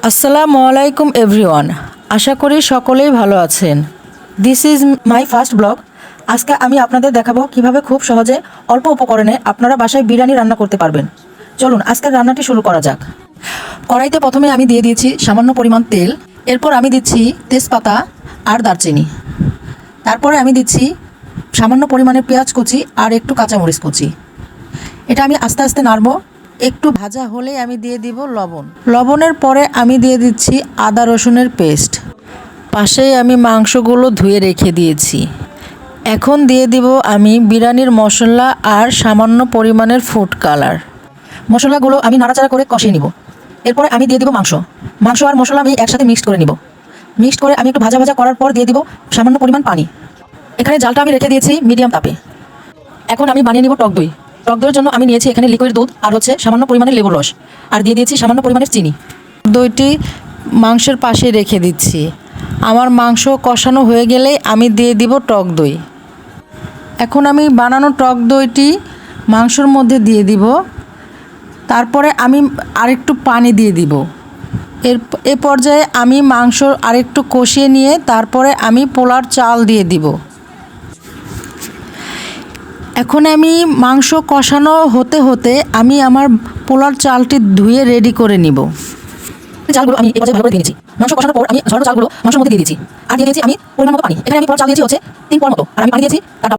আসসালামু আলাইকুম এভরিওয়ান। আশা করি সকলেই ভালো আছেন। This is my first blog. আজকে আমি আপনাদের দেখাবো কিভাবে খুব সহজে অল্প উপকরণে আপনারা বাসায় বিরিয়ানি রান্না করতে পারবেন। চলুন আজকের রান্নাটি শুরু করা যাক। কড়াইতে প্রথমে আমি দিয়ে দিয়েছি সামান্য পরিমাণ তেল। এরপর আমি দিচ্ছি তেজপাতা আর দারচিনি। তারপরে আমি দিচ্ছি সামান্য পরিমাণে পেঁয়াজ কুচি আর একটু কাঁচামরিচ কুচি। এটা আমি আস্তে আস্তে নাড়বো। একটু ভাজা হলেই আমি দিয়ে দিব লবণ। লবণের পরে আমি দিয়ে দিচ্ছি আদা রসুনের পেস্ট। পাশেই আমি মাংসগুলো ধুয়ে রেখে দিয়েছি। এখন দিয়ে দিব আমি বিরিয়ানির মশলা আর সামান্য পরিমাণের ফুড কালার। মশলাগুলো আমি নাড়াচাড়া করে কষিয়ে নিব। এরপরে আমি দিয়ে দিব মাংস আর মশলা আমি একসাথে মিক্সড করে নিব। মিক্সড করে আমি একটু ভাজা ভাজা করার পর দিয়ে দিব সামান্য পরিমাণ পানি। এখানে জালটা আমি রেখে দিয়েছি মিডিয়াম তাপে। এখন আমি বানিয়ে নিব টক দই। টক দইয়ের জন্য আমি নিয়েছি এখানে লিকুইড দুধ আর সামান্য পরিমাণে লেবুর রস, আর দিয়ে দিয়েছি সামান্য পরিমাণের চিনি। দইটি মাংসের পাশে রেখে দিচ্ছি। আমার মাংস কষানো হয়ে গেলেই আমি দিয়ে দিব টক দই। এখন আমি বানানো টক দইটি মাংসর মধ্যে দিয়ে দিব। তারপরে আমি আরেকটু পানি দিয়ে দিব। এ পর্যায়ে আমি মাংস আরেকটু কষিয়ে নিয়ে তারপরে আমি পোলার চাল দিয়ে দিব। এখন আমি মাংস কষানো হতে হতে আমি আমার পোলার চালটি ধুয়ে রেডি করে নিব। চালগুলো আমি এবার ভালো করে দিয়েছি। মাংস কষানোর পর আমি ঝরানো চালগুলো মাংসের মধ্যে দিয়ে দিয়েছি আর দিয়ে দিয়েছি আমি পরিমাণ মতো পানি। এখানে আমি পোলার চাল দিয়েছি 3 পোয়ার মতো, আর আমি পানি দিয়েছি তার